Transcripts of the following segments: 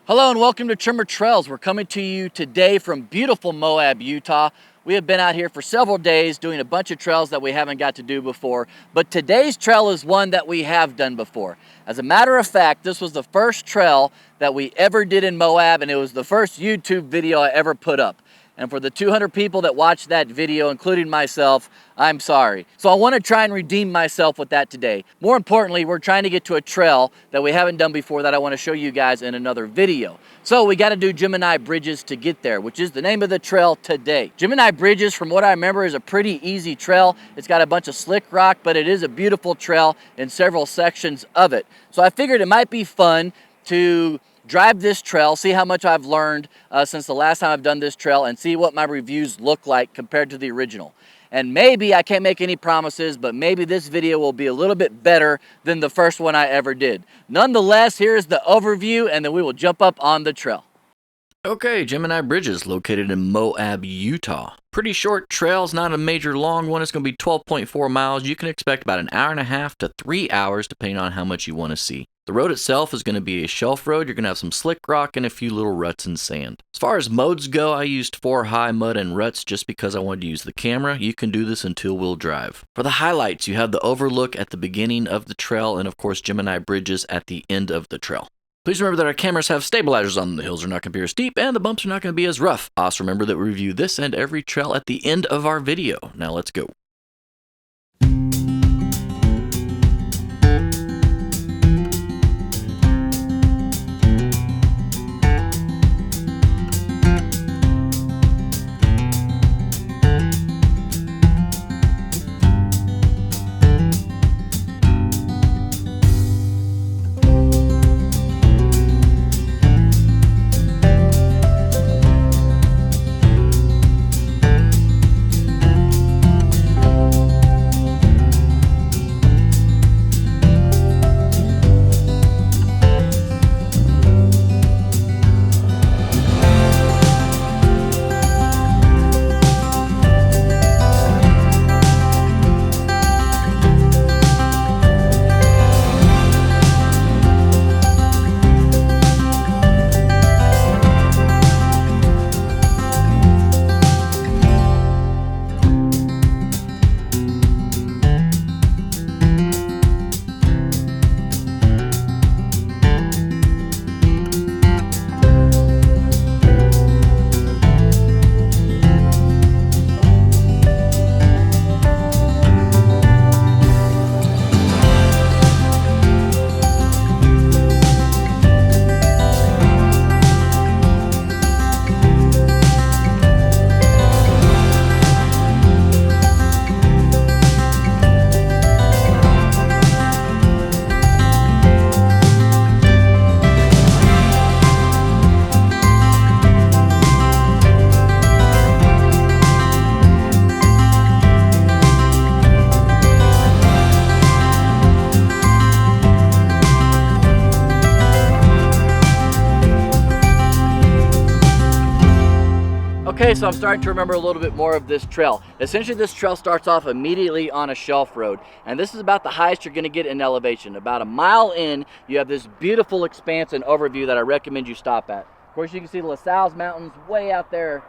Hello and welcome to Tremor Trails. We're coming to you today from beautiful Moab, Utah. We have been out here for several days doing a bunch of trails that we haven't got to do before, but today's trail is one that we have done before. As a matter of fact, this was the first trail that we ever did in Moab, and it was the first YouTube video I ever put up. And for the 200 people that watched that video, including myself, I'm sorry. So I want to try and redeem myself with that today. More importantly, we're trying to get to a trail that we haven't done before that I want to show you guys in another video. So we got to do Gemini Bridges to get there, which is the name of the trail today. Gemini Bridges, from what I remember, is a pretty easy trail. It's got a bunch of slick rock, but it is a beautiful trail in several sections of it. So I figured it might be fun to drive this trail, see how much I've learned since the last time I've done this trail, and see what my reviews look like compared to the original. And maybe, I can't make any promises, but maybe this video will be a little bit better than the first one I ever did. Nonetheless, here's the overview, and then we will jump up on the trail. Okay, Gemini Bridges, located in Moab, Utah. Pretty short trail, it's not a major long one. It's going to be 12.4 miles. You can expect about an hour and a half to 3 hours, depending on how much you want to see. The road itself is going to be a shelf road. You're going to have some slick rock and a few little ruts and sand. As far as modes go, I used 4 high mud and ruts just because I wanted to use the camera. You can do this in 2-wheel drive. For the highlights, you have the Overlook at the beginning of the trail and of course Gemini Bridges at the end of the trail. Please remember that our cameras have stabilizers on them. The hills are not going to be as steep and the bumps are not going to be as rough. Also remember that we review this and every trail at the end of our video. Now let's go. Okay, so I'm starting to remember a little bit more of this trail. Essentially, this trail starts off immediately on a shelf road, and this is about the highest you're going to get in elevation. About a mile in, you have this beautiful expanse and overview that I recommend you stop at. Of course, you can see the LaSalle's Mountains way out there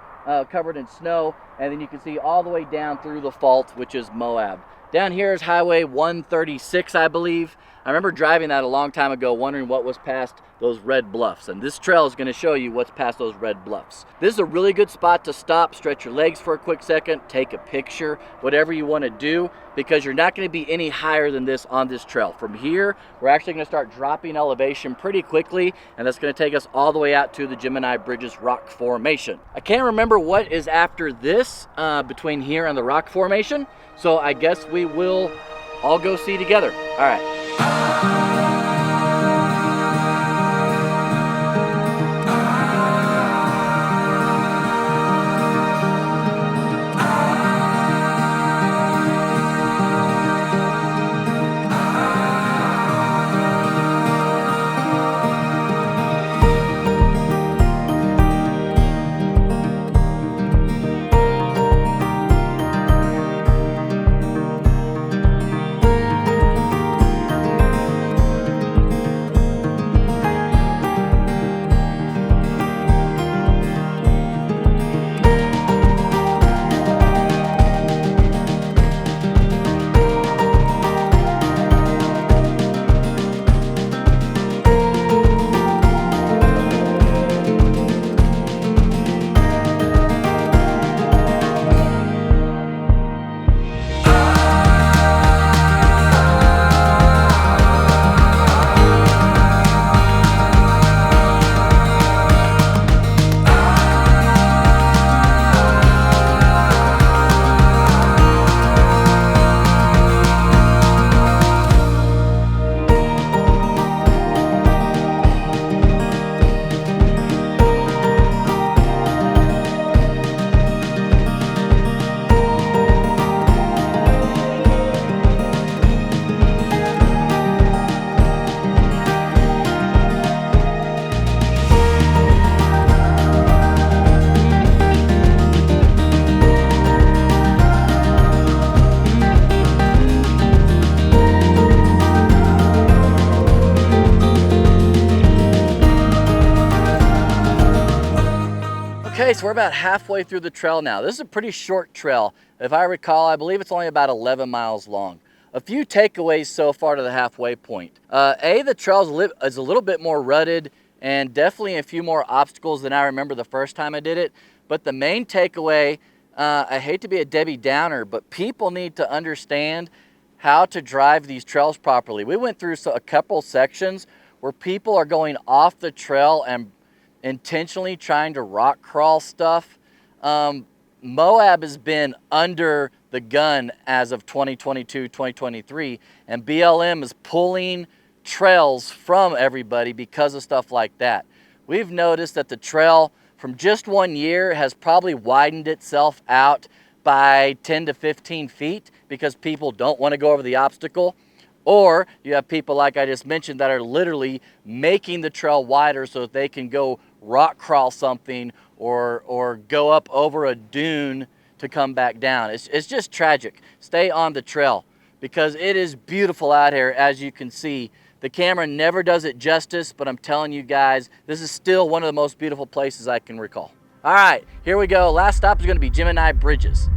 covered in snow, and then you can see all the way down through the fault, which is Moab. Down here is Highway 136, I believe. I remember driving that a long time ago, wondering what was past those red bluffs, and this trail is going to show you what's past those red bluffs. This is a really good spot to stop, stretch your legs for a quick second, take a picture, whatever you want to do, because you're not going to be any higher than this on this trail. From here, we're actually going to start dropping elevation pretty quickly, and that's going to take us all the way out to the Gemini Bridges rock formation. I can't remember what is after this between here and the rock formation, so I guess we will all go see together. All right. Okay, so we're about halfway through the trail now. This is a pretty short trail. If I recall, I believe it's only about 11 miles long. A few takeaways so far to the halfway point. The trail is a little bit more rutted and definitely a few more obstacles than I remember the first time I did it. But the main takeaway, I hate to be a Debbie Downer, but people need to understand how to drive these trails properly. We went through a couple sections where people are going off the trail and intentionally trying to rock crawl stuff. Moab has been under the gun as of 2022, 2023, and BLM is pulling trails from everybody because of stuff like that. We've noticed that the trail from just 1 year has probably widened itself out by 10 to 15 feet because people don't want to go over the obstacle. Or you have people like I just mentioned that are literally making the trail wider so that they can go rock crawl something or go up over a dune to come back down. It's just tragic. Stay on the trail because it is beautiful out here, as you can see. The camera never does it justice, but I'm telling you guys, this is still one of the most beautiful places I can recall. All right, here we go. Last stop is going to be GEMINI Bridges.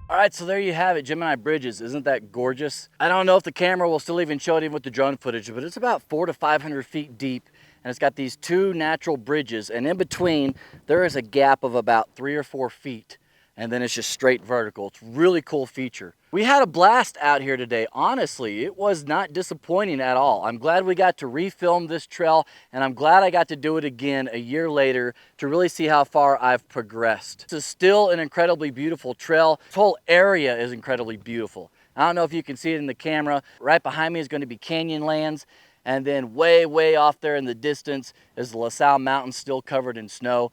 All right, so there you have it, GEMINI Bridges. Isn't that gorgeous? I don't know if the camera will still even show it even with the drone footage, but it's about 400 to 500 feet deep, and it's got these two natural bridges, and in between, there is a gap of about 3 or 4 feet, and then it's just straight vertical. It's a really cool feature. We had a blast out here today. Honestly, it was not disappointing at all. I'm glad we got to refilm this trail, and I'm glad I got to do it again a year later to really see how far I've progressed. This is still an incredibly beautiful trail. This whole area is incredibly beautiful. I don't know if you can see it in the camera. Right behind me is going to be Canyonlands, and then way, way off there in the distance is the LaSalle Mountains still covered in snow.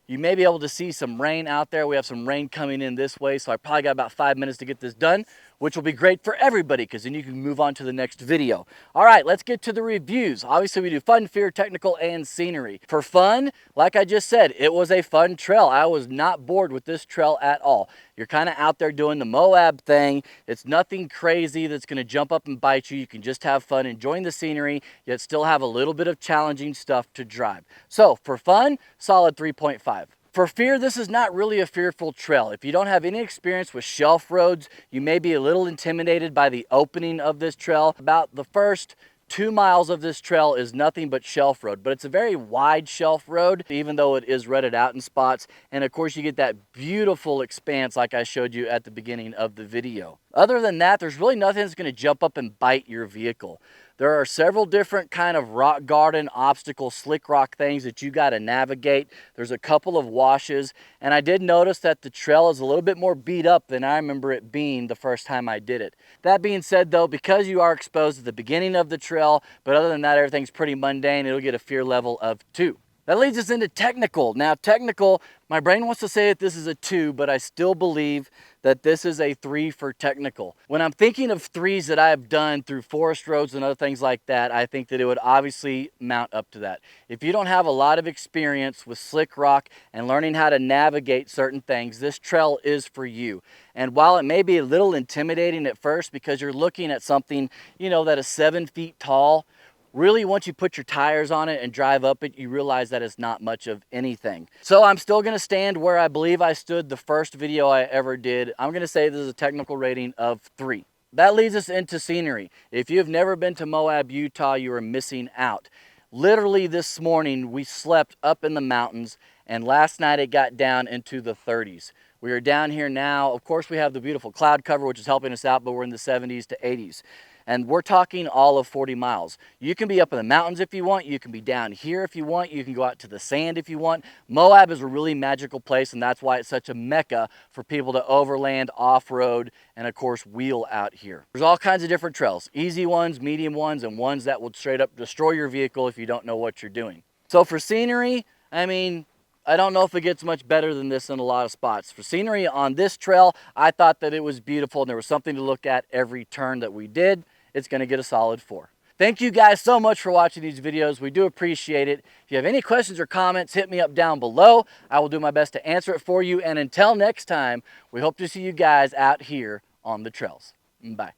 You may be able to see some rain out there. We have some rain coming in this way, so I probably got about 5 minutes to get this done, which will be great for everybody because then you can move on to the next video. All right, let's get to the reviews. Obviously, we do fun, fear, technical, and scenery. For fun, like I just said, it was a fun trail. I was not bored with this trail at all. You're kind of out there doing the Moab thing. It's nothing crazy that's going to jump up and bite you. You can just have fun enjoying the scenery, yet still have a little bit of challenging stuff to drive. So for fun, solid 3.5. For fear, this is not really a fearful trail. If you don't have any experience with shelf roads, you may be a little intimidated by the opening of this trail. About the first 2 miles of this trail is nothing but shelf road, but it's a very wide shelf road, even though it is rutted out in spots. And of course, you get that beautiful expanse like I showed you at the beginning of the video. Other than that, there's really nothing that's going to jump up and bite your vehicle. There are several different kind of rock garden, obstacle, slick rock things that you got to navigate. There's a couple of washes, and I did notice that the trail is a little bit more beat up than I remember it being the first time I did it. That being said though, because you are exposed at the beginning of the trail, but other than that, everything's pretty mundane, it'll get a fear level of 2. That leads us into technical. Now technical, my brain wants to say that this is a 2, but I still believe that this is a 3 for technical. When I'm thinking of 3s that I have done through forest roads and other things like that, I think that it would obviously mount up to that. If you don't have a lot of experience with slick rock and learning how to navigate certain things, this trail is for you. And while it may be a little intimidating at first because you're looking at something, you know, that is 7 feet tall, really, once you put your tires on it and drive up it, you realize that it's not much of anything. So I'm still gonna stand where I believe I stood the first video I ever did. I'm gonna say this is a technical rating of 3. That leads us into scenery. If you've never been to Moab, Utah, you are missing out. Literally this morning, we slept up in the mountains, and last night it got down into the 30s. We are down here now. Of course, we have the beautiful cloud cover, which is helping us out, but we're in the 70s to 80s. And we're talking all of 40 miles. You can be up in the mountains if you want. You can be down here if you want. You can go out to the sand if you want. Moab is a really magical place, and that's why it's such a mecca for people to overland, off-road, and of course, wheel out here. There's all kinds of different trails. Easy ones, medium ones, and ones that will straight up destroy your vehicle if you don't know what you're doing. So for scenery, I mean, I don't know if it gets much better than this in a lot of spots. For scenery on this trail, I thought that it was beautiful and there was something to look at every turn that we did. It's gonna get a solid 4. Thank you guys so much for watching these videos. We do appreciate it. If you have any questions or comments, hit me up down below. I will do my best to answer it for you. And until next time, we hope to see you guys out here on the trails. Bye.